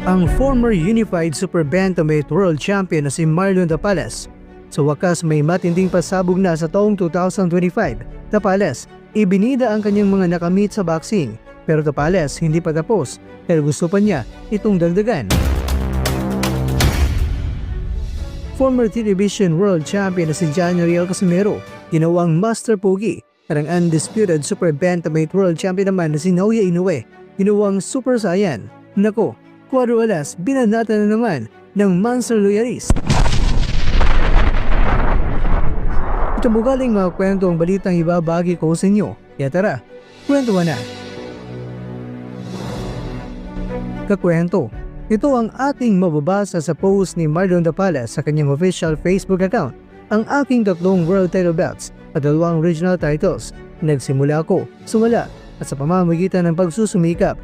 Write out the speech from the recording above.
Ang former Unified Super Bantamweight World Champion na si Marlon Tapales, sa wakas may matinding pasabog na sa taong 2025. Tapales, ibinida ang kanyang mga nakamit sa boxing, pero Tapales hindi pa tapos pero gusto pa niya itong dagdagan. Former Television World Champion na si John Riel Casimero, ginawang Master Pogi, at ang undisputed Super Bantamweight World Champion naman na si Naoya Inoue, ginawang Super Saiyan. Nako, 4 alas binanata na naman ng Monster Loyalist. Ito bugaling mga kwento ang balitang ibabagi ko sa inyo. Kaya tara, kwentuhan na. Kakwento, ito ang ating mababasa sa post ni Marlon Tapales sa kanyang official Facebook account. Ang aking 3 world title belts at 2 regional titles. Nagsimula ako, sumala at sa pamamagitan ng pagsusumikap